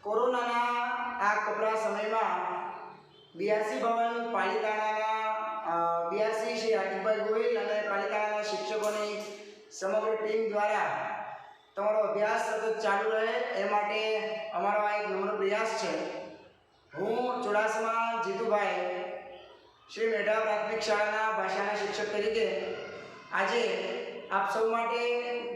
કોરોનાના આ કપરા સમયમાં બીઆરસી ભવન પાલિતાણાના બીઆરસી શ્રી હાર્દિકભાઈ ગોહિલ અને પાલિતાણાના શિક્ષકોની સમગ્ર ટીમ દ્વારા તમારો અભ્યાસ સતત ચાલુ રહે એ માટે અમારો આ એક નમ્ર પ્રયાસ છે। હું ચુડાસમા જીતુભાઈ શ્રી મેઢા પ્રાથમિક શાળાના ભાષાના શિક્ષક તરીકે આજે આપ સૌ માટે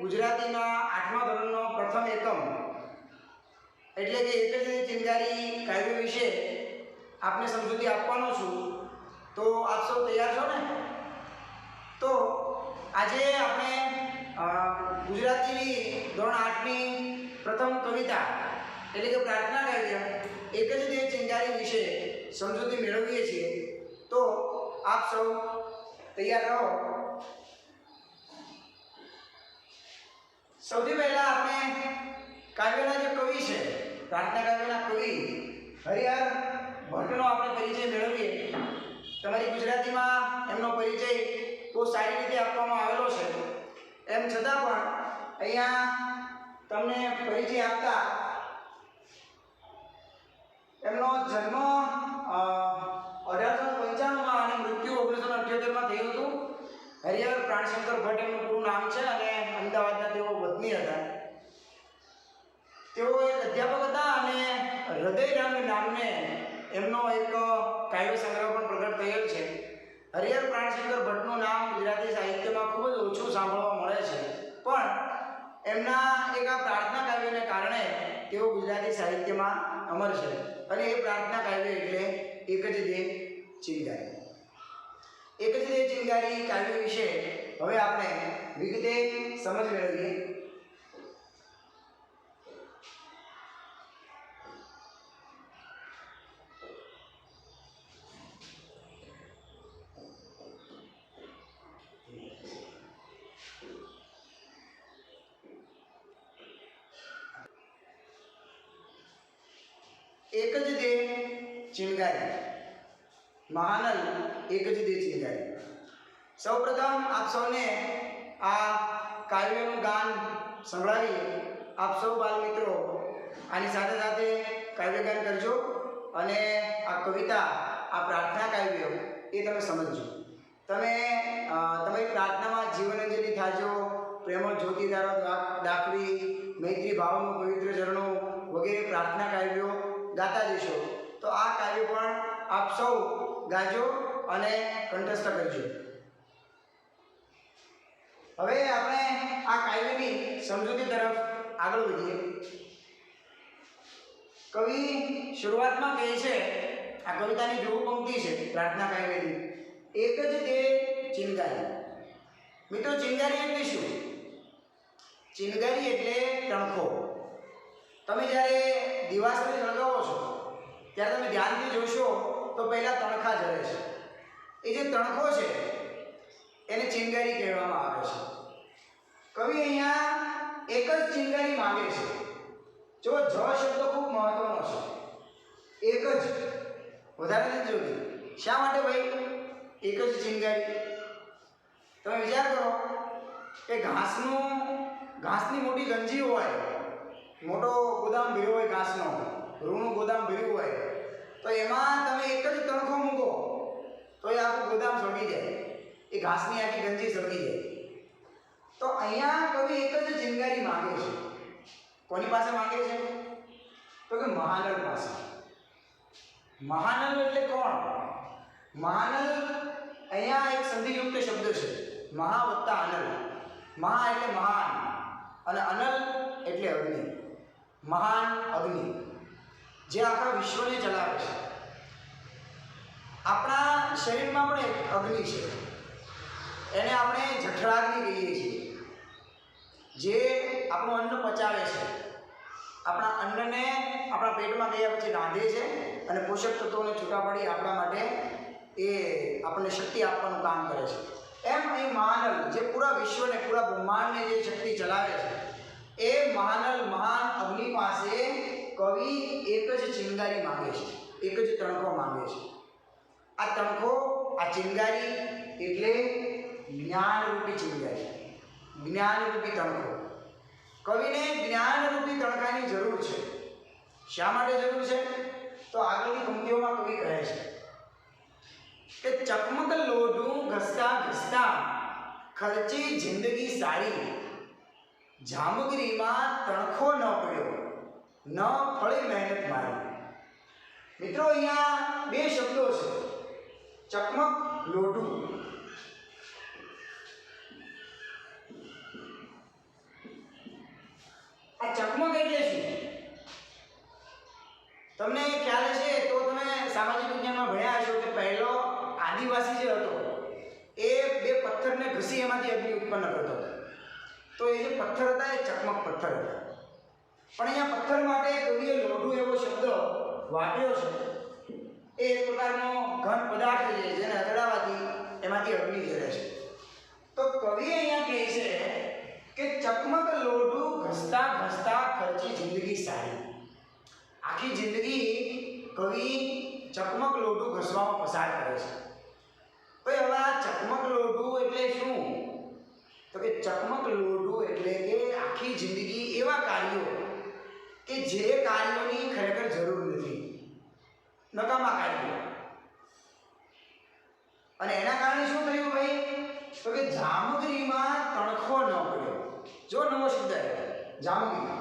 ગુજરાતીના 8મા ધોરણનો પ્રથમ એકમ એટલે કે એક જ ચિનગારી કાવ્ય વિશે આપને સમજૂતી આપવાનો છું। તો આપ સૌ તૈયાર છો ને? તો આજે આપણે ગુજરાતીની ધોરણ 8ની પ્રથમ કવિતા એટલે કે પ્રાર્થના કાવ્ય એક જ દેવ ચિનગારી વિશે સમજૂતી મેળવીએ છીએ। તો આપ સૌ તૈયાર રહો। સૌથી પહેલા આપણે કાવ્યના જે કવિ છે, પ્રાર્થના કાવ્યના કવિ હરિહર ભટ્ટનો આપણે પરિચય મેળવીએ। તમારી ગુજરાતીમાં એમનો પરિચય બહુ સારી રીતે આપવામાં આવેલો છે, એમ છતાં પણ અહીંયા તમને પરિચય આપતા એમનો જન્મ 1895માં અને મૃત્યુ 1978માં થયું હતું। હરિહર પ્રાણશંકર ભટ્ટ એમનું પૂરું નામ છે અને અમદાવાદના તેઓ વતની હતા। તેઓ એક અધ્યાપક હતા અને હૃદયરંગ નામને એમનો એક કાવ્ય સંગ્રહ પણ પ્રગટ થયેલ છે। હરિહર પ્રાણશંકર ભટ્ટનું નામ ગુજરાતી સાહિત્યમાં ખૂબ જ ઓછું સાંભળવા મળે છે, પણ એમના એક આ પ્રાર્થના કાવ્યને કારણે તેઓ ગુજરાતી સાહિત્યમાં અમર છે અને એ પ્રાર્થના કાવ્ય એટલે એક જ દે ચિનગારી। એક જ દે ચિનગારી કાવ્ય વિશે હવે આપણે વિગતે સમજ મેળવીએ। एक ज दे चिनगारी, महानल एक ज दे चिनगारी। સૌપ્રથમ આપ સૌને આ કાવ્યનું ગાન સંભળાવીએ। આપ સૌ બાલ મિત્રો આની સાથે સાથે કાવ્યગાન કરજો અને આ કવિતા, આ પ્રાર્થના કાવ્ય એ તમે સમજજો। તમે તમારી પ્રાર્થનામાં જીવનંજલિ થાજો, પ્રેમળ જ્યોતિ તારો દાખવી, મૈત્રી ભાવનું પવિત્ર ઝરણું વગેરે પ્રાર્થના કાવ્યો ગાતા જશો। તો આ કાવ્ય પણ આપ સૌ ગાજો અને કંઠસ્થ કરજો। હવે આપણે આ કાવ્યની સમજૂતી તરફ આગળ વધીએ। કવિ શરૂઆતમાં કહે છે, આ કવિતાની ધ્રુવ પંક્તિ છે પ્રાર્થના કાવ્યની, એક જ દે ચિનગારી। મિત્રો, ચિનગારી એટલે શું? ચિનગારી એટલે તણખો। તમે જ્યારે દિવાસળી સળગાવો છો ત્યારે તમે ધ્યાનથી જોશો તો પહેલાં તણખા જરે છે। એ જે તણખો છે એને ચિનગારી કહેવામાં આવે છે। કવિ અહીંયા એક જ ચિનગારી માંગે છે। જો જ શબ્દ ખૂબ મહત્વનો છે, એક જ, વધારે નથી જોતી। શા માટે ભાઈ એક જ ચિનગારી? તમે વિચાર કરો કે ઘાસની મોટી ગંજી હોય, મોટો ગોદામ ભર્યો હોય ઘાસનો, રૂનું ગોદામ ભર્યું હોય, તો એમાં તમે એક જ તણખો મૂકો તો એ આખું ગોદામ સળગી જાય, એ ઘાસની આખી ગંજી સળગી જાય। તો અહીંયા કવિ એક જ ચિનગારી માંગે છે। કોની પાસે માંગે છે? તો કે મહાનલ પાસે। મહાનલ એટલે કોણ? મહાનલ અહીંયા એક સંધિયુક્ત શબ્દ છે, મહા વત્તા અનલ। મહા એટલે મહાન અને અનલ એટલે અગ્નિ, મહાન અગ્નિ જે આખા વિશ્વને ચલાવે છે। આપણા શરીરમાં પણ એક અગ્નિ છે, એને આપણે જઠરાગ્નિ કહીએ છીએ, જે આપણું અન્ન પચાવે છે, આપણા અન્નને આપણા પેટમાં ગયા પછી રાંધે છે અને પોષક તત્વોને છૂટા પાડી આપણા માટે એ આપણને શક્તિ આપવાનું કામ કરે છે। એમ અહીં મહાનલ જે પૂરા વિશ્વને, પૂરા બ્રહ્માંડને જે શક્તિ ચલાવે છે, એ મહાનલ મહાન અગ્નિ પાસે કવિ એક જ ચિનગારી માંગે છે, એક જ તણખો માંગે છે। આ તણખો, આ ચિનગારી એટલે જ્ઞાનરૂપી ચિનગારી, જ્ઞાનરૂપી તણખો। કવિને જ્ઞાનરૂપી તણખાની જરૂર છે। શા માટે જરૂર છે? તો આગળની પંક્તિઓમાં કવિ કહે છે કે ચકમક લોઢું ઘસતા ઘસતા ખર્ચી જિંદગી સારી, જામગરીમાં તણખો ન પડ્યો, ન ફળી મહેનત મારી. મિત્રો અહીંયા બે શબ્દો છે, ચકમક લોઢું. આ ચકમક એટલે શું? તમને ખ્યાલ હશે તો તમે સામાજિક વિજ્ઞાનમાં ભણ્યા હશો કે પહેલો આદિવાસી જે હતો એ બે પથ્થરને ઘસી એમાંથી અગ્નિ ઉત્પન્ન કરતો હતો. તો એ જે પથ્થર હતા એ ચકમક પથ્થર હતા. પણ અહીંયા પથ્થર માટે કવિએ લોઢું એવો શબ્દ વાપર્યો છે. એ એક પ્રકારનો ઘન પદાર્થ છે જેને અથડાવાથી એમાંથી અગ્નિ જરે છે. તો કવિ અહીંયા કહે છે કે ચકમક લોઢું ઘસતા ઘસતા ખર્ચી જિંદગી સારી. આખી જિંદગી કવિ ચકમક લોઢું ઘસવામાં પસાર કરે છે. ભાઈ હવે આ ચકમક લોઢું એટલે શું? તો કે ચકમક લોઢું એટલે કે આખી જિંદગી એવા કાર્યો કે જે કાર્યોની ખરેખર જરૂર નથી, નકામા કાર્યો. અને એના કારણે શું થયું ભાઈ? તો કે જામગરીમાં તણખો ન પડ્યો. જો નવો શબ્દ આવ્યો, જામગરી.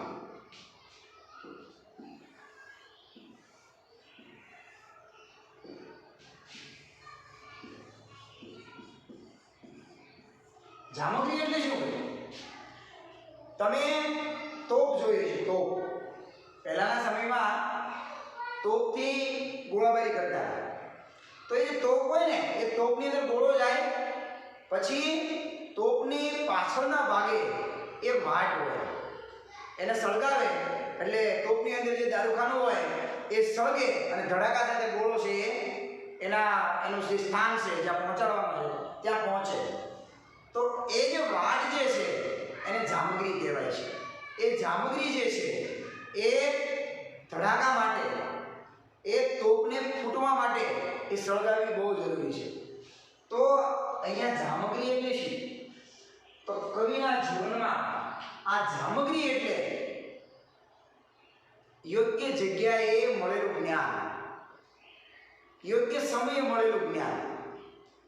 જામગરી એટલે શું? તમે તોપ જોઈએ છે, તોપ. પહેલાના સમયમાં તોપથી ગોળાબારી કરતા. તો એ જે તોપ હોય ને એ તોપની અંદર ગોળો જાય, પછી તોપની પાછળના ભાગે એક વાટ હોય, એને સળગાવે એટલે તોપની અંદર જે દારૂખાનું હોય એ સળગે અને ધડાકા સાથે ગોળો છે એ એનું જે સ્થાન છે જ્યાં પહોંચાડવાનું છે ત્યાં પહોંચે. તો એ જે વાટ જે છે એને જામગરી કહેવાય છે. એ જામગરી જે છે એ ધડાકા માટે, એ તોપને ફૂટવા માટે એ સળગાવવી બહુ જરૂરી છે. તો અહીંયા જામગરી એટલે શું? તો કવિના જીવનમાં આ જામગરી એટલે યોગ્ય જગ્યાએ મળેલું જ્ઞાન, યોગ્ય સમયે મળેલું જ્ઞાન.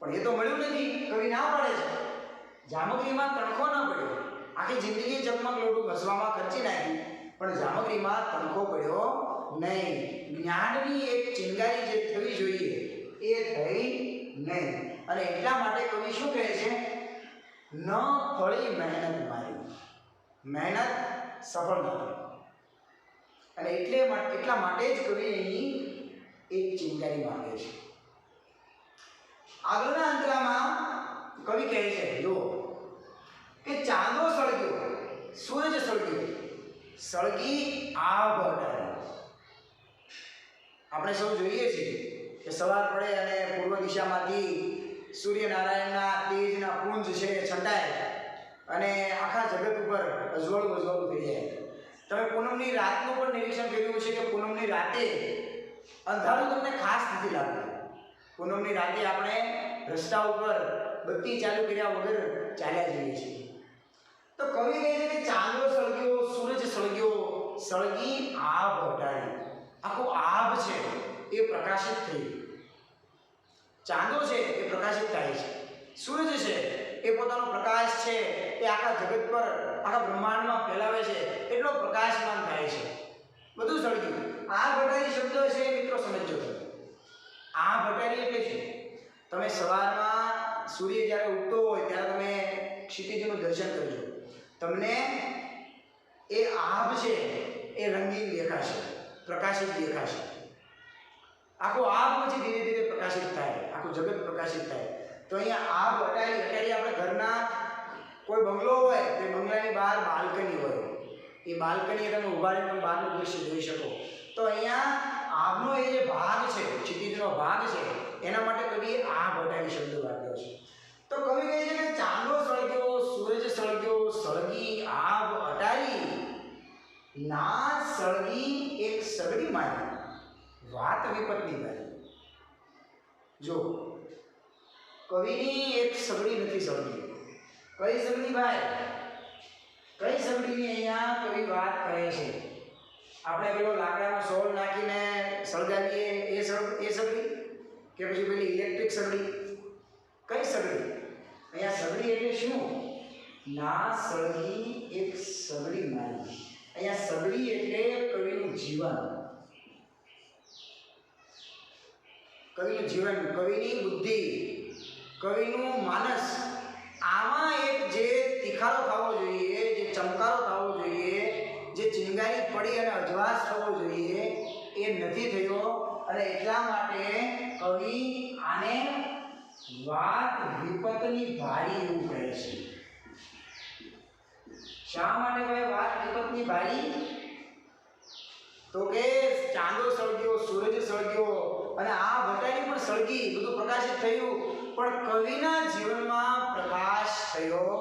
પણ એ તો મળ્યું નથી. કવિ ના પાડે છે જામગરીમાં તણખો ન પડ્યો. આખી જિંદગી ચકમક લોઢું ઘસવામાં ખર્ચી નાખી પણ જામગરીમાં તણખો પડ્યો નહીં. જ્ઞાનની એક ચિંગારી જે થવી જોઈએ એ થઈ નહીં. અને એટલા માટે કવિ શું કહે છે? ન ફળી મહેનત મારી. મહેનત સફળ ન થઈ. અને એટલા માટે જ કવિ અહીં એક ચિંગારી માંગે છે. આગળના અંતરામાં કવિ કહે છે જો કે ચાંદો સળગ્યો, સૂરજ સળગ્યો, સળગી આભ હટાવી. આપણે સૌ જોઈએ છીએ કે સવાર પડે અને પૂર્વ દિશામાંથી સૂર્યનારાયણના તેજના પુંજ છે એ છંટાય અને આખા જગત ઉપર અજવાળું અજવાળું થઈ જાય. તમે પૂનમની રાતનું પણ નિરીક્ષણ કર્યું છે કે પૂનમની રાતે અંધારું તમને ખાસ નથી લાગતું. પૂનમની રાતે આપણે રસ્તા ઉપર બત્તી ચાલુ કર્યા વગર ચાલ્યા જઈએ છીએ. તો કવિ કહે છે કે ચાંદો સળગ્યો, સૂરજ સળગ્યો, સળગી આભ હટાવી. આખું આભ છે એ પ્રકાશિત થઈ. ચાંદો છે એ પ્રકાશિત થાય છે, સૂરજ છે એ પોતાનો પ્રકાશ છે એ આખા જગત પર, આખા બ્રહ્માંડમાં ફેલાવે છે, એટલો પ્રકાશમાન થાય છે. બધું સળગ્યું. આભ હટાવી શબ્દ છે મિત્રો સમજો. આભ હટાવી એટલે શું? તમે સવારમાં સૂર્ય જ્યારે ઉગતો હોય ત્યારે તમે ક્ષિતિજનું દર્શન કરજો. તમને એ આભ છે એ રંગીન દેખાશે, પ્રકાશિત દેખાશે. આખો આભ પછી ધીરે ધીરે પ્રકાશિત થાય, આખું જગત પ્રકાશિત થાય. તો અહીંયા આભ હટાવી આપણે ઘરના કોઈ બંગલો હોય તો બંગલાની બહાર બાલ્કની હોય, એ બાલ્કની તમે ઊભા રહીને તમે બહારનું દૃશ્ય જોઈ શકો. તો અહીંયા આભનો એ જે ભાગ છે, ક્ષિતિજનો ભાગ છે, એના માટે કવિએ આભ હટાવી શબ્દ વાપર્યો છે. તો કવિ કહે છે કે ચાંદો સળગ્યો, સૂરજ સળગ્યો, સળગી આભ હટાવી, ના સળગી એક સગડી મારી, વાત વિપતની મારી. જો કવિની એક સગડી નથી સળગી. કઈ સગડી ભાઈ? કઈ સગડીની અહીંયા કવિ વાત કહે છે? આપણે પેલો લાકડામાં સોલ નાખીને સળગાવીએ એ સગડી કે પછી પેલી ઇલેક્ટ્રિક સગડી? કઈ સગડી? અહીંયા સગડી એટલે શું? ના સળગી એક સગડી મારી. અહીંયા સગડી એટલે કવિનું જીવન, કવિનું જીવન, કવિની બુદ્ધિ, કવિનું માનસ. આમાં એક જે તીખારો થવો જોઈએ, જે ચમકારો થવો જોઈએ, જે ચિંગારી પડી અને અજવાસ થવો જોઈએ એ નથી થયો. અને એટલા માટે કવિ આને વાત વિપતની ભારી એવું કહે છે. શા માટે કહે વાત વિપતની ભારી? તો કે ચાંદો સળગ્યો, સૂરજ સળગ્યો અને આ ભટારી પણ સળગી, બધું પ્રકાશિત થયું, પણ કવિના જીવનમાં પ્રકાશ થયો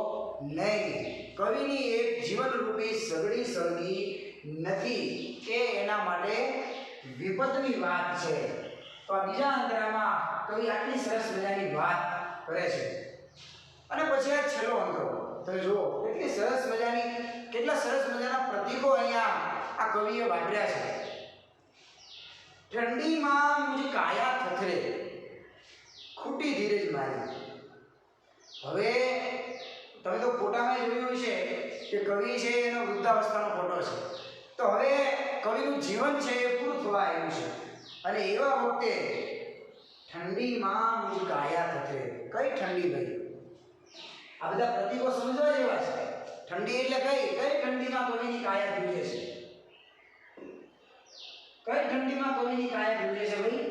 નહીં. કવિની એક જીવનરૂપી સગડી સળગી નથી કે એના માટે વિપતની વાત છે. તો આ બીજા અંતરામાં કવિ આટલી સરસ મજાની વાત કરે છે. અને પછી આ છેલ્લો અંતરો તમે જુઓ, કેટલી સરસ મજાની, કેટલા સરસ મજાના પ્રતીકો અહીંયા આ કવિએ વાપર્યા છે. ઠંડીમાં મુझ કાયા થથરે, ખૂટી ધીરજ મારી. હવે તમે તો ફોટામાં જોયું છે કે કવિ છે એનો વૃદ્ધાવસ્થાનો ફોટો છે. તો હવે કવિનું જીવન છે એ પૂરું થવા આવ્યું છે અને એવા વખતે ઠંડીમાં મુझ કાયા થથરે. કઈ ઠંડી ભાઈ? આ બધા પ્રતીકો સમજવા જેવા છે. ઠંડી એટલે કઈ ઠંડીમાં કવિની કાયા ધ્રુજે છે? કઈ ઠંડીમાં કવિની કાયા ધ્રુજે છે ભાઈ?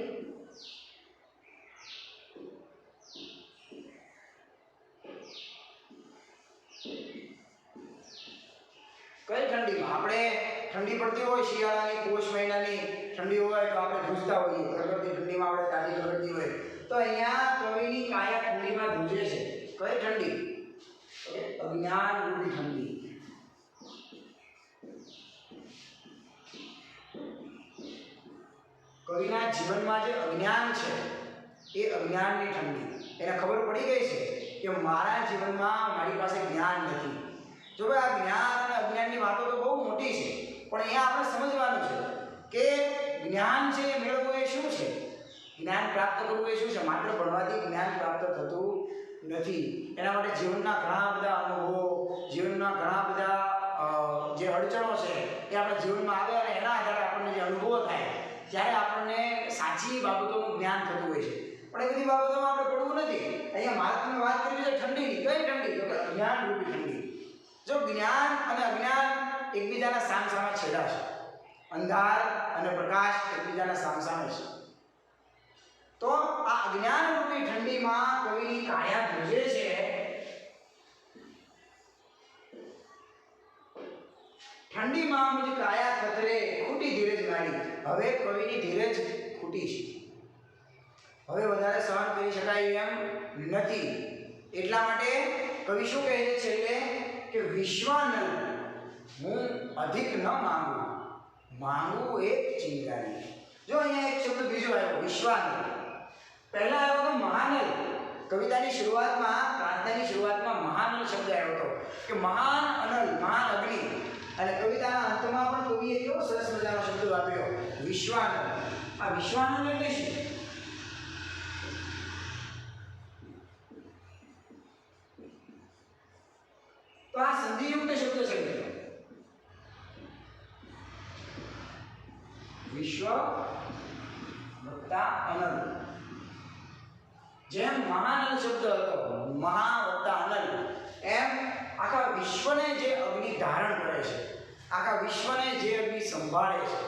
કઈ ઠંડીમાં? આપણે ઠંડી પડતી હોય શિયાળાની, પોષ મહિનાની ઠંડી હોય તો આપણે ધ્રુજતા હોઈએ. ગગડતી ઠંડીમાં આપણે તાજી ગગડતી હોય. તો અહીંયા કવિની કાયા ઠંડીમાં ધ્રુજે છે. કઈ ઠંડી? અજ્ઞાન રૂપી ઠંડી. કવિના જીવનમાં જે અજ્ઞાન છે એ અજ્ઞાનની ઠંડી. એને ખબર પડી ગઈ છે કે મારા જીવનમાં મારી પાસે જ્ઞાન નથી. જો ભાઈ આ જ્ઞાન અને અજ્ઞાનની વાતો તો બહુ મોટી છે, પણ અહીંયા આપણે સમજવાનું છે કે જ્ઞાન છે એ મેળવવું એ શું છે? જ્ઞાન પ્રાપ્ત કરવું એ શું છે? માત્ર ભણવાથી જ્ઞાન પ્રાપ્ત થતું નથી. એના માટે જીવનના ઘણા બધા અનુભવો, જીવનના ઘણા બધા જે અડચણો છે એ આપણા જીવનમાં આવે અને એના આધારે આપણને જે અનુભવો થાય ત્યારે આપણને સાચી બાબતોનું જ્ઞાન થતું હોય છે. પણ એ બધી બાબતોમાં આપણે પડવું નથી. અહીંયા મારે તમે વાત કરી છે ઠંડીની. કઈ ઠંડી? તો કે અજ્ઞાન રૂપી ઠંડી. જો જ્ઞાન અને અજ્ઞાન એકબીજાના સામસામે છેડા છે, અંધાર અને પ્રકાશ એકબીજાના સામસામે છે. તો આ અજ્ઞાન રૂપી ઠંડીમાં કવિની કાયા ધ્રુજે છે. ઠંડીમાં મુझ કાયા થથરે, ખૂટી ધીરજ મારી. હવે કવિની ધીરજ ખૂટી છે. હવે વધારે સહન કરી શકાય એમ નથી. એટલા માટે કવિ શું કહે છે છેલ્લે કે વિશ્વાનલ હું અધિક ન માંગુ, માંગુ એક ચિંગારી. જો અહીંયા એક શબ્દ બીજો આવ્યો, વિશ્વાનલ. પહેલા આવ્યો તો મહાનલ. કવિતાની શરૂઆતમાં, પ્રાર્થનાની શરૂઆતમાં મહાનલ શબ્દ આવ્યો હતો કે મહાન અનલ, મહાન અગ્નિ. અને કવિતાના અંતમાં પણ કવિએ કેવો સરસ મજાનો શબ્દ વાપર્યો, વિશ્વાનલ. આ વિશ્વાનલ એટલે શું? તો આ સંધિયુક્ત શબ્દ છે મિત્રો. વિશ્વ વત્તા અનલ. જેમ મહાનલ શબ્દ હતો, મહા વત્તા અનલ, એમ આખા વિશ્વને જે અગ્નિ ધારણ કરે છે, આખા વિશ્વને જે અગ્નિ સંભાળે છે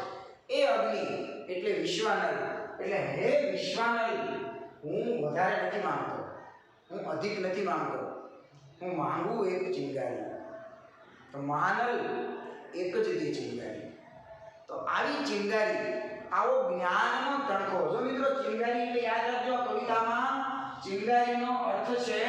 એ અગ્નિ એટલે વિશ્વાનલ. એટલે હે વિશ્વાનલ, હું વધારે નથી માંગતો, હું અધિક નથી માંગતો, હું માંગુ એક ચિંગારી. તો મહાનલ એક જ દે ચિંગારી. તો આવી ચિંગારી, આવો જ્ઞાનનો તણખો. જો મિત્રો ચિંગારી એટલે યાદ રાખજો, કવિતામાં ચિંગારીનો અર્થ છે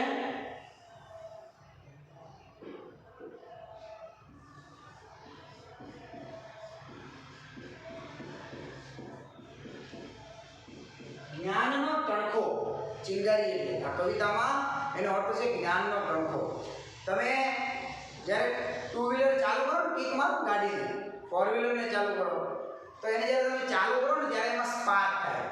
જ્ઞાનનો તણખો. ચિંગારી એટલે આ કવિતામાં એનો અર્થ છે જ્ઞાનનો તણખો. તમે જ્યારે ટુ વ્હીલર ચાલુ કરો ને, કિક મારો ગાડીને, ફોર વ્હીલરને ચાલુ કરો તો એને જ્યારે તમે ચાલુ કરો ને ત્યારે એમાં સ્પાર્ક થાય.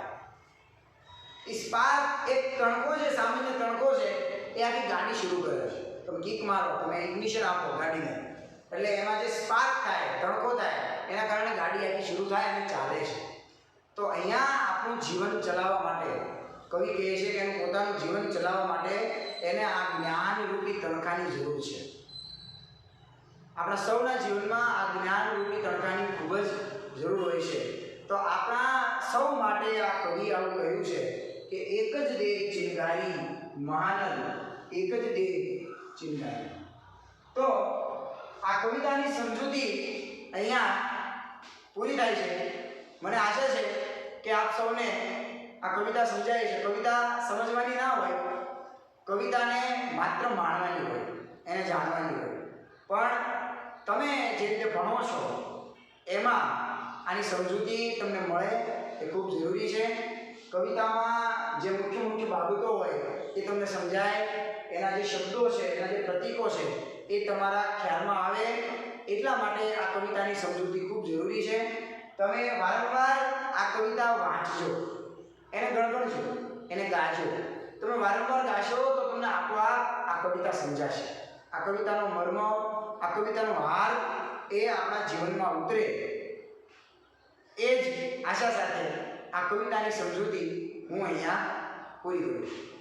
એ સ્પાર્ક એક તણકો છે, સામાન્ય તણકો છે, એ આખી ગાડી શરૂ કરે છે. તમે કિક મારો, તમે ઇગ્નિશન આપો ગાડીને, એટલે એમાં જે સ્પાર્ક થાય, તણકો થાય, એના કારણે ગાડી આખી શરૂ થાય અને ચાલે છે. તો અહીંયા આપણું જીવન ચલાવવા માટે કવિ કહે છે કે એનું પોતાનું જીવન ચલાવવા માટે એને આ જ્ઞાનરૂપી તણખાની જરૂર છે. આપણા સૌના જીવનમાં આ જ્ઞાનરૂપી તણખાની ખૂબ જ જરૂર હોય છે. તો આપણા સૌ માટે આ કવિ આવું કહ્યું છે કે એક જ દેહ ચિનગારી મહાનદ, એક જ દેહ ચિનગારી. તો આ કવિતાની સમજૂતી અહીંયા પૂરી થાય છે. મને આશા છે કે આપ સૌને આ કવિતા સમજાય છે. કવિતા સમજવાની ના હોય, કવિતાને માત્ર માણવાની હોય, એને જાણવાની હોય. પણ તમે જે રીતે ભણો છો એમાં આની સમજૂતી તમને મળે એ ખૂબ જરૂરી છે. કવિતામાં જે મુખ્ય મુખ્ય બાબતો હોય એ તમને સમજાય, એના જે શબ્દો છે, એના જે પ્રતીકો છે એ તમારા ખ્યાલમાં આવે, એટલા માટે આ કવિતાની સમજૂતી ખૂબ જરૂરી છે. તમે વારંવાર આ કવિતા વાંચજો, એને ગણગણજો, એને ગાજો. તમે વારંવાર ગાશો તો તમને આપોઆપ આ કવિતા સમજાશે. આ કવિતાનો મર્મ, આ કવિતાનો હાર એ આપણા જીવનમાં ઉતરે, એ જ આશા સાથે આ કવિતાની સમજૂતી હું અહીંયા પૂરી કરું છું.